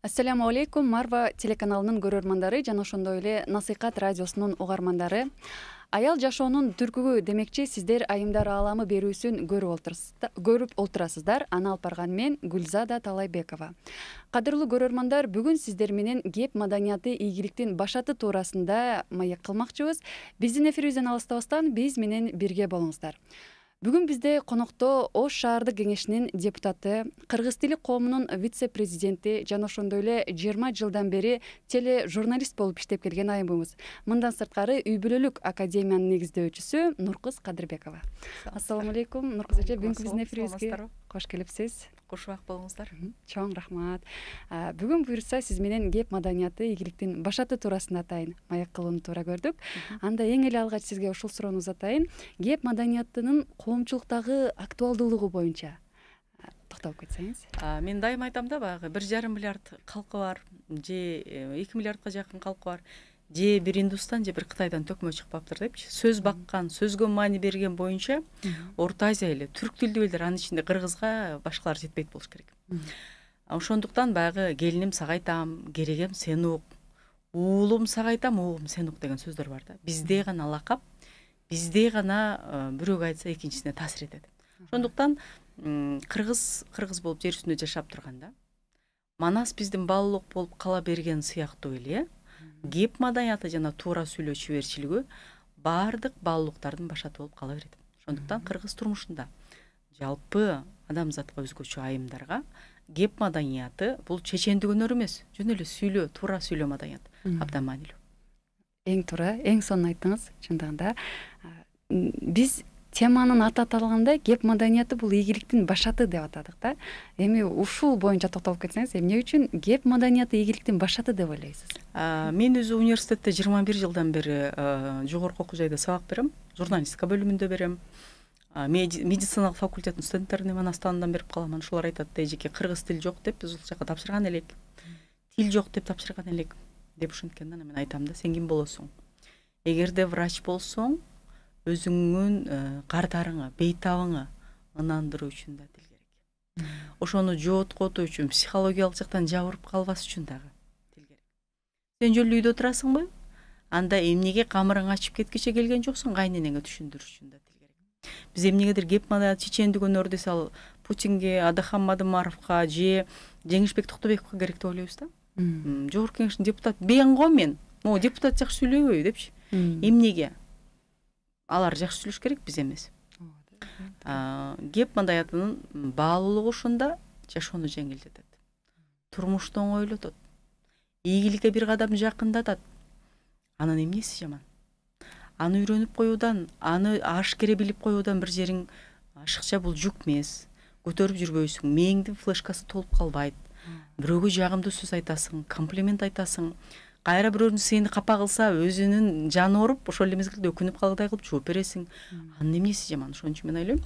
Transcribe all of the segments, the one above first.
Ассаламу алейкум, Марва телеканалынын көрөрмандары жана ошондой эле Насыйкат радиосунун угармандары. Аял жашоонун түркүгү демекчи сиздер айымдар ааламы берүүсүн көрүп олтурасыздар. Аны алып барган мен Гүлзада Талайбекова. Кадырлуу көрөрмандар, бүгүн сиздер менен кеп маданияты ийгиликтин башаты туурасында маек кылмакчыбыз. Биздин эфирибизден алыстабастан биз менен бирге болуңуздар. Бүгүн бизде конокто Ош шаардык кеңешинин депутаты, кыргыз тили коомунун вице-президенти жана ошондой эле 20 жылдан бери тележурналист болуп иштеп келген айымыбыз. Мындан сырткары үй бүлөлүк академиянын негиздөөчүсү Нуркыз Кадырбекова. Ассаламу алейкум, Нуркыз эже, бүгүнкү биздин эфирибизге кош келипсиз. Кушубак болуңуздар. Чоң рахмат. Бүгүн буюрса сиз менен кеп маданияты ийгиликтин башаты туурасында атайын маек кылууну туура көрдүк. Анда эң эле алгач сизге ушул суроону атайын. Кеп маданиятынын коомчулуктагы актуалдуулугу боюнча токтолуп кетсеңиз. Мен дайыма айтам да, баягы 1,5 миллиард калкы бар, же 2 миллиардка жакын калкы бар. Же бир Индустан, же бир Кытайдан төкмө чыкпаптыр депчи. Сөз баккан, сөзгө маани берген боюнча Орто Азия эле түрк тилдүү элдер, анын ичинде кыргызга башкалар жетпейт болуш керек. Ошондуктан баягы келиним сага айтам, керегем сен ук, уулум сага айтам, уулум сен ук деген сөздөр бар да. Бизде гана лакап, бизде гана бирөөгө айтса экинчисине таасир этет. Ошондуктан кыргыз болуп жер үстүндө жашап турганда, манас биздин баалуулук болуп кала берген сыяктуу эле, кеп маданияты жана туура сүйлөө чүберчилиги баардык баалуулуктардын башаты болуп кала берет. Ошондуктан кыргыз турмушунда жалпы адамзатка өзгөчө айымдарга кеп маданияты бул чечендик өнөр эмес, жөн эле сүйлөө, туура сүйлөө маданияты абдан маанилүү. Эң туура, эң сонун айттыңыз, чындыгында. Биз теманын аты аталганда кеп маданияты бул ийгиликтин башаты деп атадык да. Эми ушул боюнча токтолуп кетсеңиз, эмне үчүн кеп маданияты ийгиликтин башаты деп ойлойсуз? Мен өзү университетте 21 жылдан бери жогорку окуу жайда сабак берем, журналистика бөлүмүндө берем. Медициналык факультеттин студенттерине манас таандан берип калам. Ошолор айтат, эжеке кыргыз тил жок деп биз ул жака тапшырган элек. Тил жок деп тапшырган элек деп ушинткенде мен айтам да, сен ким болосуң? Эгерде врач болсоң, өзүңүн кардарыңы, бейтабыңы ынандыруу үчүн да тил керек. Ошону жооткотуу үчүн, психологиялык жактан жабырып калбас үчүн дагы тил керек. Сен жолу үйдө турасыңбы? Анда эмнеге камырың ачып кеткиче келген жоксуң, кайненеңе түшүндүрүш үчүн да тил керек. Биз эмнегедир кеп маданият чечендик өнөр десе ал Путинге, Адахам Мадымаровго же Жеңишбек Токтобековго керек деп ойлойбуз да. Жогорку кеңештин депутаты бен го мен. Могу депутат жакшы сүйлөйбөйбү депчи. Эмнеге? Алар жакшы сүйлөш керек, биз эмес. Кеп маданиятынын баалуулугу ушунда жашоону жеңилдетет. Турмушту оңойлотот. Ийгиликке бир кадам жакындатат. Анын эмнеси жаман? Аны үйрөнүп коюудан, аны ашкере билип коюудан бир жериң ашыкча бул жүк эмес. Көтөрүп жүрбөйсүң, мээңдин флешкасы толуп калбайт. Бирөөгө жагымдуу сөз айтасың, комплимент айтасың. Кайра бирөөнү сени капа кылса, өзүнүн жаны ооруп, ошол эле мезгилде өкүнүп калгыдай кылып жооп бересиң. Анын эмнеси жаман? Ошон үчүн мен ойлойм,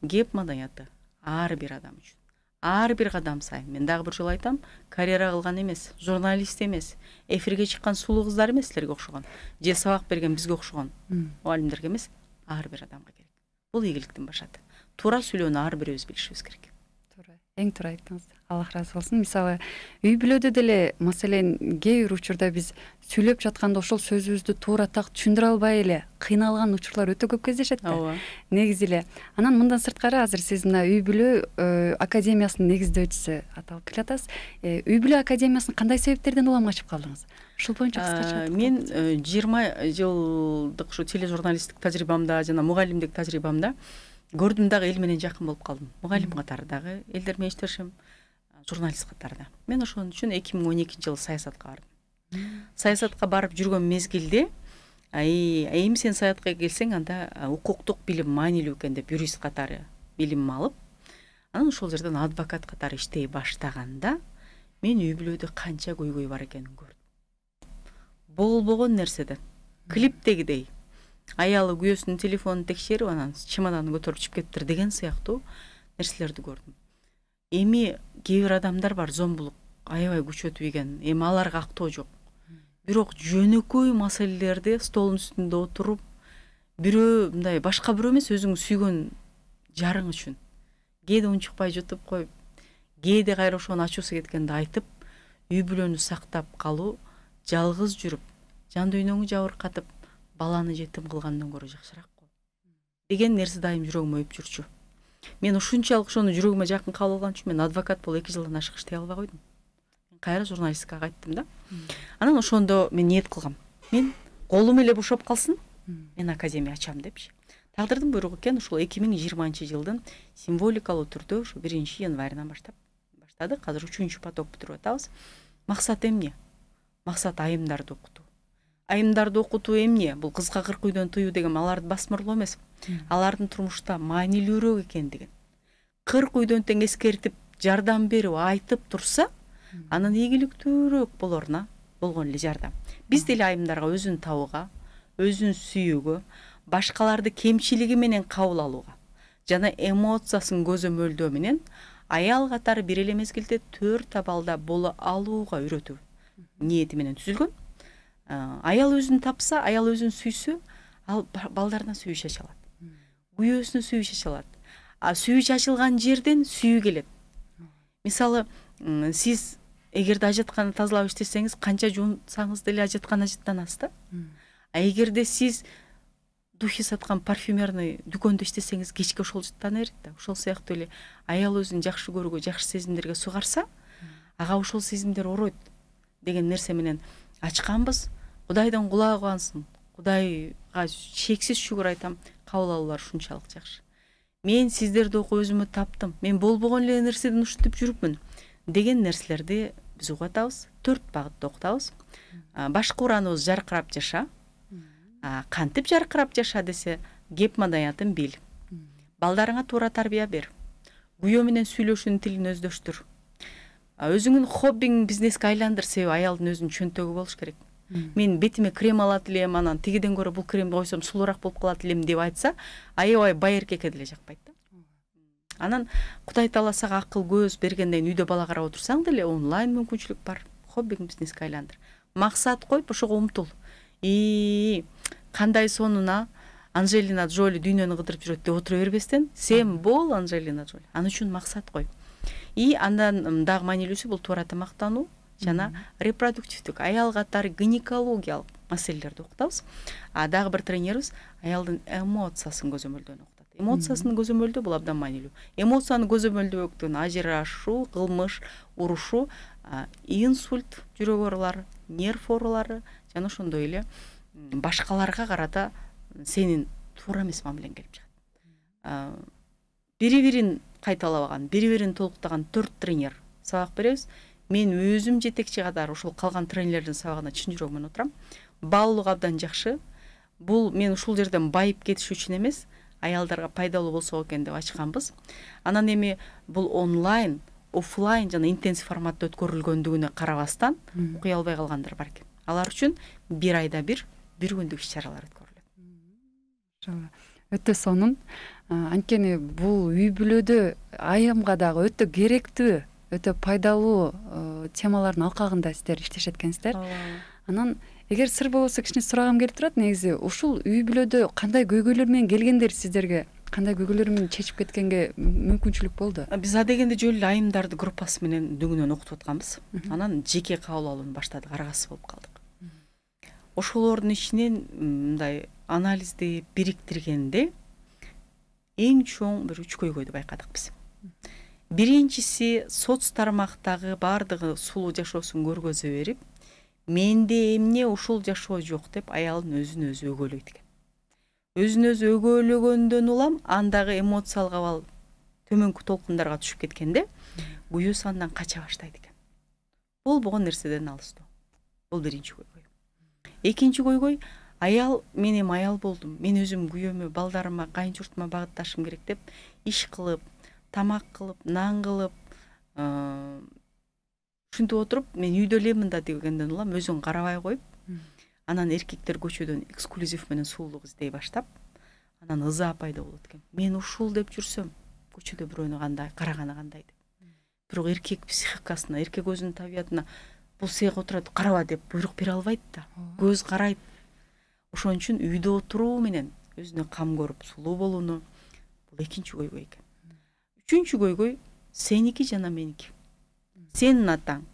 кеп маданияты ар бир адам үчүн. Ар бир кадам сайын. Мен дагы бир жолу айтам, карьера кылган эмес, журналист эмес, эфирге чыккан сулуу кыздар эмес силерге окшогон, же сабак берген бизге окшогон мугалимдерге эмес, ар бир адамга керек. Бул ийгиликтин башаты. Туура сүйлөөнү ар бирибиз билишибиз керек. Туура. Эң туура айттыңыз. Аллах разы болсун. Мисалы, үй бүлөдө деле, маселен, кээ бир учурда биз сүйлөп жатканда ошол сөзүбүздү туура так түшүндүрө албай эле кыйналган учурлар өтө көп кездешет да. Ооба. Негизи эле. Анан мындан сырткары азыр сиз мына үй бүлө академиясынын негиздөөчүсү аталып келатасыз. Үй бүлө академиясын кандай себептерден улам ачып калдыңыз? Ушул боюнча кыскача. Мен 20 жылдык ушу тележурналисттик тажрыйбамда жана мугалимдик тажрыйбамда көрдүм дагы эл менен жакын болуп калдым. Мугалим катары дагы элдер менен иштешим, журналист катарында. Мен ошон үчүн 2012 жылы саясатка бардым. Саясатка барып жүргөн мезгилде, айым сен саясатка келсең, анда укуктук билим маанилүү экен деп юрист катары билим алып, анан ошол жерден адвокат катары иштей баштаганда, мен үй бүлөдө канча көйгөй бар экенин көрдүм. Болбогон нерседен, клиптегидей, аялы күйөөсүнүн телефонун текшерип, анан чемоданын көтөрүп чыгып кетиптир деген сыяктуу нерселерди көрдүм. Эми кээ бир адамдар бар, зомбулук аябай күчөтүп ийген, эми аларга актоо жок. Бирок жөнөкөй маселелерди столдун үстүндө отуруп, бирөө мындай башка бирөө эмес, өзүң сүйгөн жарың үчүн кээде унчукпай жутуп коюп, кээде кайра ошону ачуусу кеткенде айтып, үй бүлөнү сактап калуу, жалгыз жүрүп, жан дүйнөңү жабыркатып, баланы жетим кылгандан көрө жакшыраак го деген нерсе дайым жүрөгүмө өйүп жүрчү. Мен ушунчалык ошону жүрөгүмө жакын кабыл алган үчүн мен адвокат болуп 2 жылдан ашык иштей албай койдум. Кайра журналистикага кайттым да. Анан ошондо мен ниет кылгам. Мен колум эле бошоп калсын, мен академия ачам депчи. Тагдырдын буйругу экен, ушул 2020-жылдын символикалуу түрдө ушу 1-январынан баштадык. Азыр 3-поток бүтүрүп атабыз. Максат эмне? Максат айымдарды окутуу. Айымдарды окутуу эмне? Бул кызга 40 үйдөн тыюу деген аларды басмырлоо эмес. Алардын турмушта маанилүүрөөк экендигин 40 үйдөн тең эскертип, жардам берип, айтып турса, анын ийгиликтүүрөөк болоруна болгон эле жардам. Биз деле айымдарга өзүн табууга, өзүн сүйүүгө, башкаларды кемчилиги менен кабыл алууга жана эмоциясын көзөмөлдөө менен аял катары бир эле мезгилде 4 абалда боло алууга үйрөтүү ниети менен түзүлгөн. Аял өзүн тапса, аял өзүн сүйсө, ал балдарына сүйүү чача алат. Күйөөсүнө сүйүү чача алат. Сүйүү чачылган жерден сүйүү келет. Мисалы, сиз эгерде ажатканы тазалап иштесеңиз, канча жуунсаңыз деле ажаткан ажыттанасыз да. Эгерде сиз духи саткан парфюмерный дүкөндө иштесеңиз, кечке ошол жыттана берет да. Ошол сыяктуу эле аял өзүн жакшы көрүүгө, жакшы сезимдерге сугарса, ага ошол сезимдер ороойт деген нерсе менен ачканбыз. Кудайдан кулагы кубансын. Кудайга чексиз шүгүр айтам. Кабыл алуулар ушунчалык жакшы. Мен сиздерди окуп өзүмө таптым. Мен болбогон эле нерседен ушинтип жүрүпмүн деген нерселерди биз угуп атабыз. 4 багытта окутабыз. Башкы ураныбыз жаркырап жаша. Кантип жаркырап жаша десе, кеп маданиятын бил. Балдарыңа туура тарбия бер. Күйөө менен сүйлөшүүнүн тилин өздөштүр. Өзүңүн хоббиң бизнеске айландыр, себеби аялдын өзүнүн чөнтөгү болуш керек. Мен бетиме крем алат элем, анан тигиден көрө бул кремди койсом сулуураак болуп калат элем деп айтса, аябай бай эркекке деле жакпайт да. Анан Кудай Таала сага акыл көз бергенден үйдө бала карап отурсаң деле онлайн мүмкүнчүлүк бар. Хоббиң бизнеске айландыр. Максат коюп ошого умтул. Кандай сонуна Анжелина Джоли дүйнөнү кыдырып жүрөт деп отура бербестен, сен бол Анжелина Джоли. Аны үчүн максат кой. Андан дагы маанилүүсү бул туура тамактануу жана репродуктивдик, аял катары гинекологиялык маселелерди окутабыз. Дагы бир тренерибиз аялдын эмоциясын көзөмөлдөөнү окутат. Эмоциясын көзөмөлдөө бул абдан маанилүү. Эмоцияны көзөмөлдөөктөн ажырашуу, кылмыш, урушуу, инсульт, жүрөк оорулары, нерв оорулары жана ошондой эле башкаларга карата сенин туура эмес мамилең келип чыгат. Бири-бирин кайталабаган, бири-бирин толуктаган 4 тренер сабак беребиз. Мен өзүм жетекчи катары ушул калган тренерлердин сабагына чын жүрөгүм менен отурам. Баалуулук абдан жакшы. Бул мен ушул жерден байып кетиш үчүн эмес, аялдарга пайдалуу болсо экен деп ачканбыз. Анан эми бул онлайн, офлайн жана интенсив форматта өткөрүлгөндүгүнө карабастан окуй албай калгандар бар экен. Алар үчүн 1 айда бир күндүк иш-чаралар өткөрүлөт. Өтө сонун. Анткени бул үй бүлөдө айымга дагы өтө керектүү, өтө пайдалуу темалардын алкагында сиздер иштешет экенсиздер. Анан эгер сыр болбосо кичине сурагым келип турат, негизи ушул үй бүлөдө кандай көйгөйлөр менен келгендер сиздерге, кандай көйгөйлөр менен чечип кеткенге мүмкүнчүлүк болду? Биз адегенде жөн эле айымдарды группасы менен дүгүнөн окутуп атканбыз. Анан жеке кабыл алууну баштадык, аргасы болуп калдык. Ошолордун ичинен мындай анализди бириктиргенде эң чоң бир 3 көйгөйдү байкадык биз. Биринчиси, соц тармактагы бардыгы сулуу жашоосун көргөзө берип, менде эмне ушул жашоо жок деп аялын өзүн өзү өгөөлөйт экен. Өзүн өзү өгөөлөгөндөн улам андагы эмоциялык абал төмөнкү толкундарга түшүп кеткенде, күйөөсү андан кача баштайт экен. Болбогон нерседен алыстоо. Бул биринчи көйгөй. Экинчи көйгөй, аял, мен эми аял болдум, мен өзүм күйөөмө, балдарыма, кайын журтума багытташым керек деп иш кылып, тамак кылып, нан кылып, ушинтип отуруп, мен үйдө элемин да дегенден улам өзүн карабай коюп, анан эркектер көчөдөн эксклюзив менен сулуулук издей баштап, анан ыза пайда болот экен. Мен ушул деп жүрсөм, көчөдө бирөөнү кандай, караганы кандай деп. бирок эркек психикасына, эркек өзүнүн табиятына бул сыйга отурат, караба деп буйрук бере албайт да. Көз карайт. Ошон үчүн үйдө отуруу менен өзүнө кам көрүп сулуу болууну бул экинчи көйгөй экен. Үчүнчү көйгөй сеники жана меники. Сенин атаң,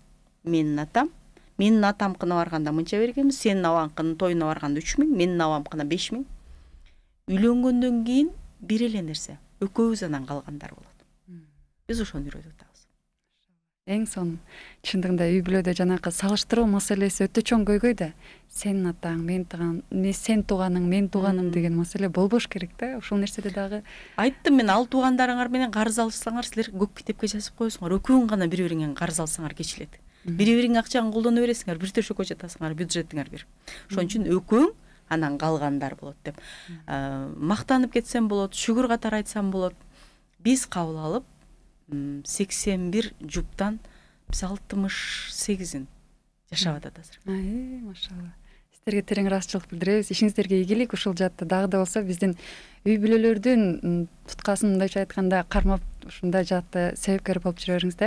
менин атам. Менин атамкына барганда мынча бергенбиз, сенин абаңкынын тоюна барганда 3000, менин абамкына 5000. Үйлөнгөндөн кийин бир эле нерсе, экөөбүз анан калгандар болот. Биз ошону үйрөтүп атабыз. Эң сонун. Чындыгында үй бүлөдө жанакы салыштыруу маселеси өтө чоң көйгөй да. Сенин атаң, сен тууганың, мен тууганым деген маселе болбош керек да. Ошол нерседе дагы Айттым мен, ал туугандарыңар менен карыз алышсаңар, силер көк китепке жазып коесуңар. Экөөң гана бири-бириңен карыз алсаңар кечилет. Бири-бириңин акчаңы колдоно бересиңер, бир төшөккө жатасыңар, бюджетиңер бир. Ошон үчүн экөөң анан калгандар болот деп мактанып кетсем болот, шүгүр катары айтсам болот. Биз кабыл алып 81 жуптан биз 68-ин жашап атат азыр. Машалла. Сиздерге терең ыраазычылык билдиребиз. Ишиңиздерге ийгилик. Ушул жаатта дагы да болсо биздин үй бүлөлөрдүн туткасын мындайча айтканда кармап ушундай жаатта себепкер болуп жүрө бериңиздер.